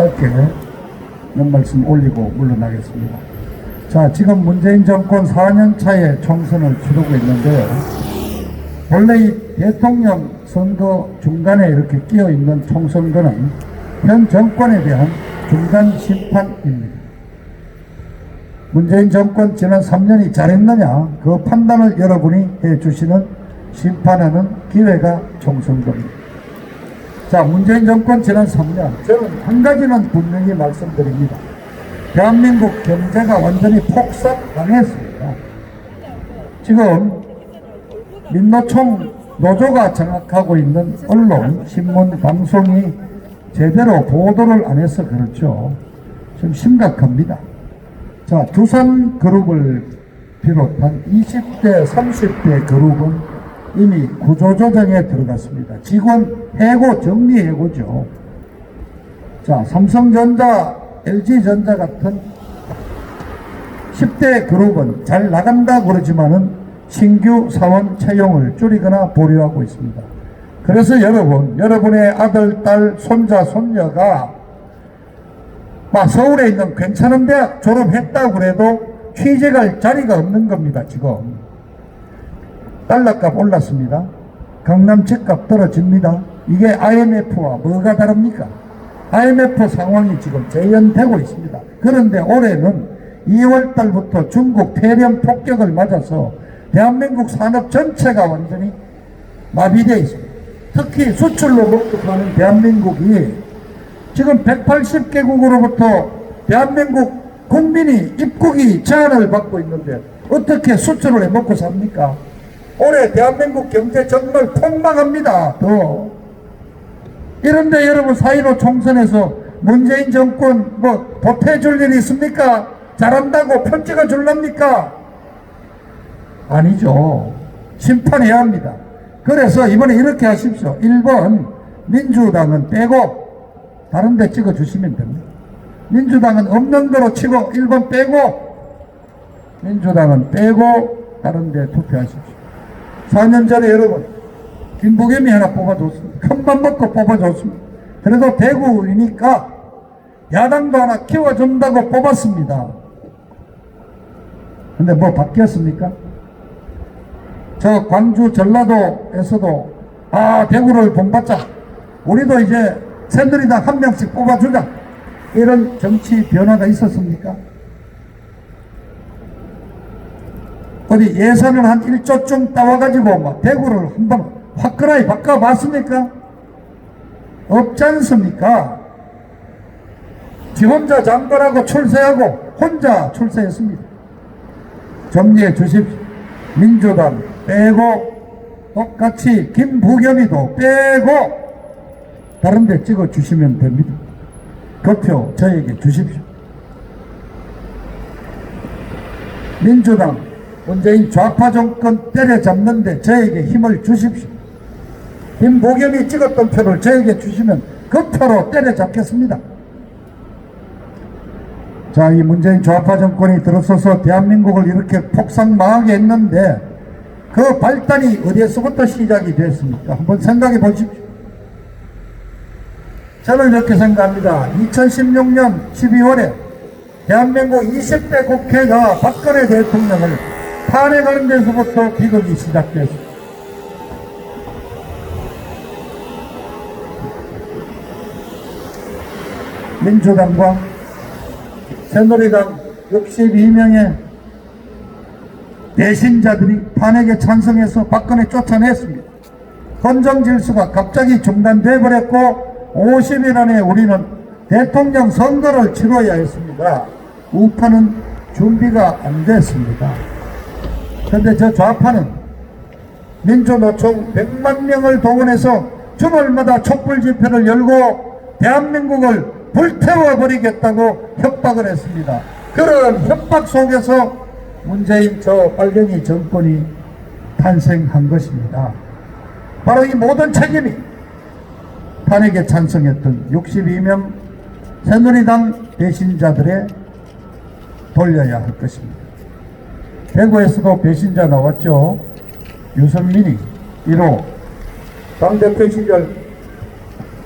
짧게 몇 말씀 올리고 물러나겠습니다. 자, 지금 문재인 정권 4년 차에 총선을 치르고 있는데요. 원래 이 대통령 선거 중간에 이렇게 끼어 있는 총선거는 현 정권에 대한 중간 심판입니다. 문재인 정권 지난 3년이 잘했느냐, 그 판단을 여러분이 해주시는 심판하는 기회가 총선거입니다. 자, 문재인 정권 지난 3년, 저는 한 가지는 분명히 말씀드립니다. 대한민국 경제가 완전히 폭삭당했습니다. 지금 민노총 노조가 장악하고 있는 언론, 신문, 방송이 제대로 보도를 안 해서 그렇죠. 좀 심각합니다. 자, 두산그룹을 비롯한 20대, 30대 그룹은 이미 구조조정에 들어갔습니다. 직원 해고, 정리해고죠. 자, 삼성전자, LG전자 같은 10대 그룹은 잘 나간다 그러지만은 신규 사원 채용을 줄이거나 보류하고 있습니다. 그래서 여러분의 아들, 딸, 손자, 손녀가 서울에 있는 괜찮은 대학 졸업했다고 그래도 취직할 자리가 없는 겁니다. 지금 달러값 올랐습니다. 강남 집값 떨어집니다. 이게 IMF와 뭐가 다릅니까? IMF 상황이 지금 재현되고 있습니다. 그런데 올해는 2월 달부터 중국 대련 폭격을 맞아서 대한민국 산업 전체가 완전히 마비되어 있습니다. 특히 수출로 먹고 사는 대한민국이 지금 180개국으로부터 대한민국 국민이 입국이 제한을 받고 있는데 어떻게 수출을 해 먹고 삽니까? 올해 대한민국 경제 정말 폭망합니다. 이런데 여러분 4.15 총선에서 문재인 정권 보태줄 일이 있습니까? 잘한다고 편지가 줄랍니까? 아니죠. 심판해야 합니다. 그래서 이번에 이렇게 하십시오. 1번 민주당은 빼고 다른 데 찍어주시면 됩니다. 민주당은 없는 거로 치고 1번 빼고, 민주당은 빼고 다른 데 투표하십시오. 4년 전에 여러분 김부겸이 하나 뽑아줬습니다. 큰맘 먹고 뽑아줬습니다. 그래도 대구이니까 야당도 하나 키워준다고 뽑았습니다. 근데 뭐 바뀌었습니까? 저 광주 전라도에서도 대구를 본받자, 우리도 이제 새누리당 한 명씩 뽑아주자, 이런 정치 변화가 있었습니까? 어디 예산을 한 1조쯤 따와가지고 막 대구를 한번 화끈하게 바꿔봤습니까? 없지 않습니까? 지 혼자 장관하고 출세하고 혼자 출세했습니다. 정리해 주십시오. 민주당 빼고 똑같이 김부겸이도 빼고 다른 데 찍어 주시면 됩니다. 그 표 저에게 주십시오. 민주당 문재인 좌파 정권 때려잡는데 저에게 힘을 주십시오. 김부겸이 찍었던 표를 저에게 주시면 그 표로 때려잡겠습니다. 자, 이 문재인 좌파 정권이 들어서서 대한민국을 이렇게 폭삭망하게 했는데 그 발단이 어디에서부터 시작이 됐습니까? 한번 생각해 보십시오. 저는 이렇게 생각합니다. 2016년 12월에 대한민국 20대 국회가 박근혜 대통령을 탄핵하는 데서부터 비극이 시작됐습니다. 민주당과 새누리당 62명의 배신자들이 탄핵에 찬성해서 박근혜 쫓아냈습니다. 헌정질서가 갑자기 중단돼 버렸고 50일 안에 우리는 대통령 선거를 치러야 했습니다. 우파는 준비가 안 됐습니다. 그런데 저 좌파는 민주노총 100만 명을 동원해서 주말마다 촛불 집회를 열고 대한민국을 불태워버리겠다고 협박을 했습니다. 그런 협박 속에서 문재인 저 빨갱이 정권이 탄생한 것입니다. 바로 이 모든 책임이 탄핵에 찬성했던 62명 새누리당 배신자들에 돌려야 할 것입니다. 대구에서도 배신자 나왔죠. 유선민이 1호 당대표 시절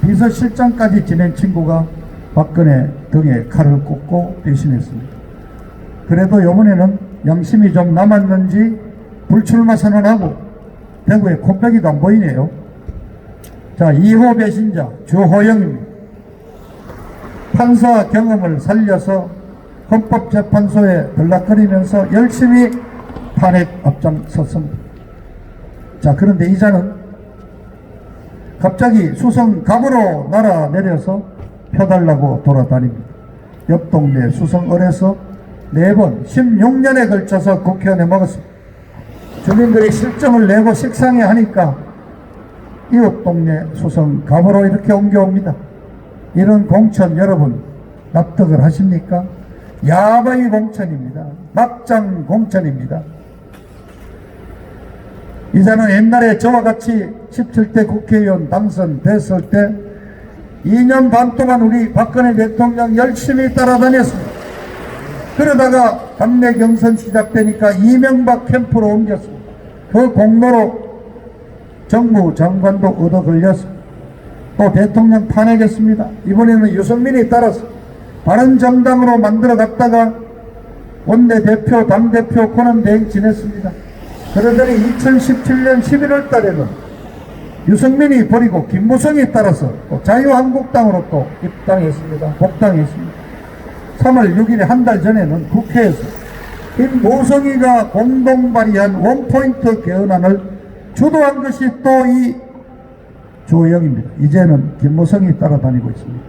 비서실장까지 지낸 친구가 박근혜 등에 칼을 꽂고 배신했습니다. 그래도 이번에는 양심이 좀 남았는지 불출마 선언하고 대구에 콧배기도 안 보이네요. 자, 2호 배신자 주호영입니다. 판사 경험을 살려서 헌법재판소에 들락거리면서 열심히 탄핵 앞장섰습니다. 자, 그런데 이자는 갑자기 수성갑으로 날아내려서 펴달라고 돌아다닙니다. 옆 동네 수성을에서 4번 16년에 걸쳐서 국회의원에 먹었습니다. 주민들이 실정을 내고 식상해 하니까 이웃 동네 수성갑으로 이렇게 옮겨옵니다. 이런 공천 여러분 납득을 하십니까? 야바이 공천입니다. 막장 공천입니다. 이자는 옛날에 저와 같이 17대 국회의원 당선됐을 때 2년 반 동안 우리 박근혜 대통령 열심히 따라다녔습니다. 그러다가 당내 경선 시작되니까 이명박 캠프로 옮겼습니다. 그 공로로 정무장관도 얻어 걸렸습니다. 또 대통령 탄핵했습니다. 이번에는 유승민이 따라서 바른정당으로 만들어 갔다가 원내대표, 당대표 권한대행 지냈습니다. 그러더니 2017년 11월 달에는 유승민이 버리고 김무성이 따라서 또 자유한국당으로 또 입당했습니다. 복당했습니다. 3월 6일에 한 달 전에는 국회에서 김무성이가 공동 발의한 원포인트 개헌안을 주도한 것이 또 이 주호영입니다. 이제는 김무성이 따라다니고 있습니다.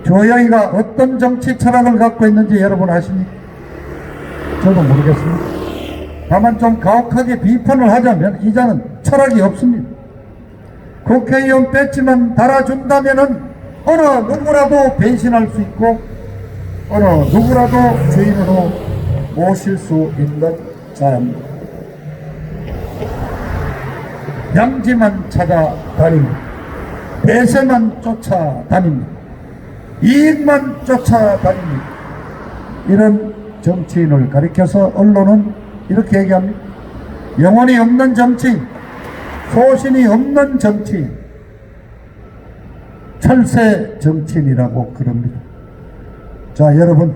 주호영이가 어떤 정치 철학을 갖고 있는지 여러분 아십니까? 저도 모르겠습니다. 다만 좀 가혹하게 비판을 하자면 이자는 철학이 없습니다. 국회의원 배지만 달아준다면은 어느 누구라도 배신할 수 있고 어느 누구라도 주인으로 모실 수 있는 자입니다. 양지만 찾아다닙니다. 대세만 쫓아다닙니다. 이익만 쫓아다닙니다. 이런 정치인을 가리켜서 언론은 이렇게 얘기합니다. 영혼이 없는 정치인, 소신이 없는 정치인, 철새 정치인이라고 그럽니다. 자, 여러분,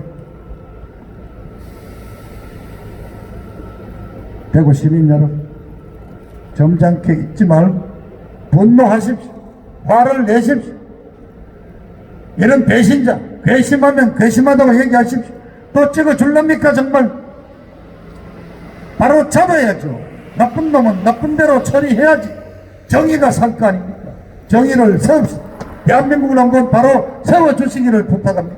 대구 시민 여러분, 점잖게 잊지 말고 분노하십시오. 화를 내십시오. 이런 배신자, 괘씸하면 괘씸하다고 얘기하십시오. 또 찍어줄랍니까 정말? 바로 잡아야죠. 나쁜 놈은 나쁜 대로 처리해야지. 정의가 살 거 아닙니까? 정의를 세웁시다. 대한민국을 한번 바로 세워주시기를 부탁합니다.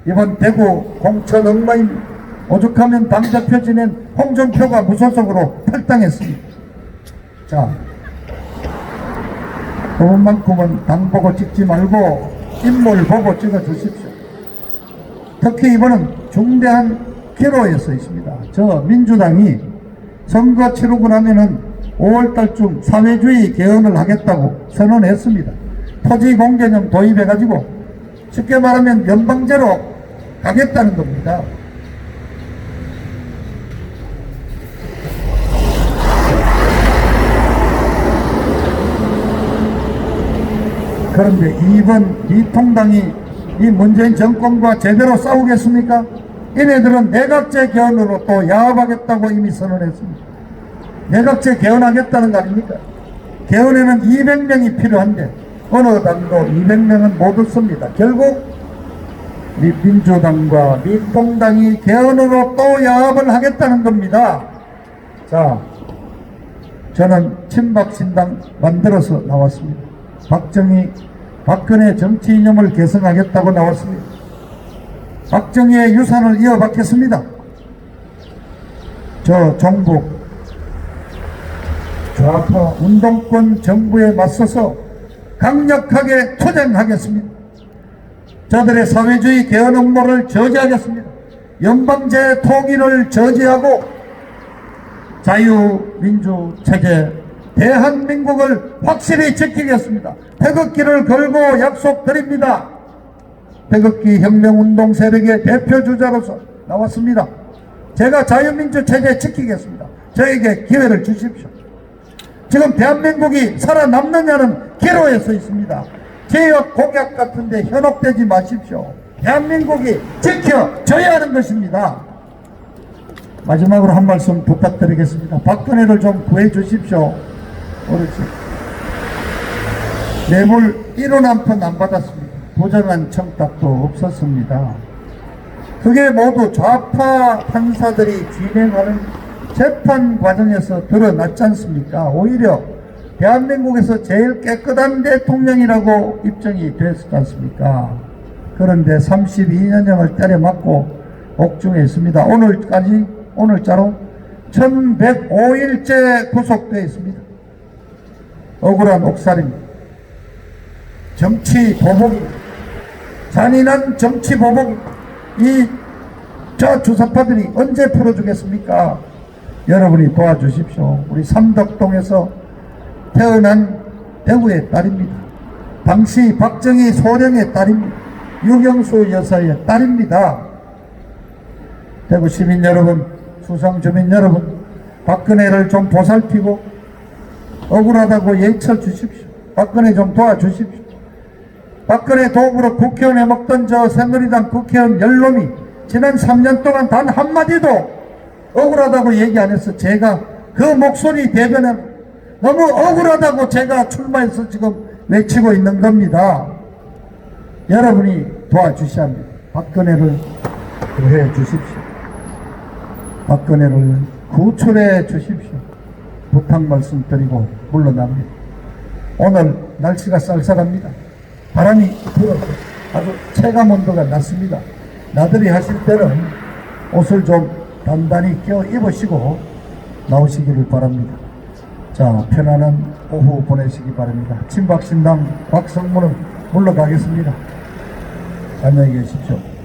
이번 대구 공천 엉망입니다. 오죽하면 당대표 지낸 홍준표가 무소속으로 탈당했습니다. 자, 그분만큼은 당 보고 찍지 말고 인물 보고 찍어주십시오. 특히 이번은 중대한 기로에 서 있습니다. 저 민주당이 선거 치르고 나면은 5월달쯤 사회주의 개헌을 하겠다고 선언했습니다. 토지공개념 도입해가지고 쉽게 말하면 연방제로 가겠다는 겁니다. 그런데 이번 미통당이 이 문재인 정권과 제대로 싸우겠습니까? 얘네들은 내각제 개헌으로 또 야합하겠다고 이미 선언했습니다. 내각제 개헌하겠다는 거 아닙니까? 개헌에는 200명이 필요한데 어느 당도 200명은 못 얻습니다. 결국 민주당과 미통당이 개헌으로 또 야합을 하겠다는 겁니다. 자, 저는 친박신당 만들어서 나왔습니다. 박근혜 정치 이념을 개성하겠다고 나왔습니다. 박정희의 유산을 이어받겠습니다. 저 종북 좌파 운동권 정부에 맞서서 강력하게 투쟁하겠습니다. 저들의 사회주의 개헌 음모를 저지하겠습니다. 연방제 통일을 저지하고 자유민주체제 대한민국을 확실히 지키겠습니다. 태극기를 걸고 약속드립니다. 태극기 혁명운동 세력의 대표주자로서 나왔습니다. 제가 자유민주체제 지키겠습니다. 저에게 기회를 주십시오. 지금 대한민국이 살아남느냐는 기로에 서 있습니다. 개혁 공약 같은데 현혹되지 마십시오. 대한민국이 지켜져야 하는 것입니다. 마지막으로 한 말씀 부탁드리겠습니다. 박근혜를 좀 구해 주십시오. 그렇지. 뇌물 1원 한 푼 안 받았습니다. 부정한 청탁도 없었습니다. 그게 모두 좌파 판사들이 진행하는 재판 과정에서 드러났지 않습니까? 오히려 대한민국에서 제일 깨끗한 대통령이라고 입증이 됐지 않습니까? 그런데 32년형을 때려 맞고 옥중에 있습니다. 오늘자로 1105일째 구속되어 있습니다. 억울한 옥살입니다. 정치 보복입니다. 잔인한 정치 보복입니다. 저 주사파들이 언제 풀어주겠습니까? 여러분이 도와주십시오. 우리 삼덕동에서 태어난 대구의 딸입니다. 당시 박정희 소령의 딸입니다. 유경수 여사의 딸입니다. 대구 시민 여러분, 수상 주민 여러분, 박근혜를 좀 보살피고 억울하다고 예쳐 주십시오. 박근혜 좀 도와주십시오. 박근혜 도구로 국회의원 해먹던 저 새누리당 국회의원 열놈이 지난 3년 동안 단 한마디도 억울하다고 얘기 안 해서 제가 그 목소리 대변에 너무 억울하다고 제가 출마해서 지금 외치고 있는 겁니다. 여러분이 도와주셔야 합니다. 박근혜를 구해 주십시오. 박근혜를 구출해 주십시오. 부탁 말씀드리고 물러납니다. 오늘 날씨가 쌀쌀합니다. 바람이 불어서 아주 체감 온도가 낮습니다. 나들이 하실 때는 옷을 좀 단단히 껴 입으시고 나오시기를 바랍니다. 자, 편안한 오후 보내시기 바랍니다. 친박신당 박성문은 물러가겠습니다. 안녕히 계십시오.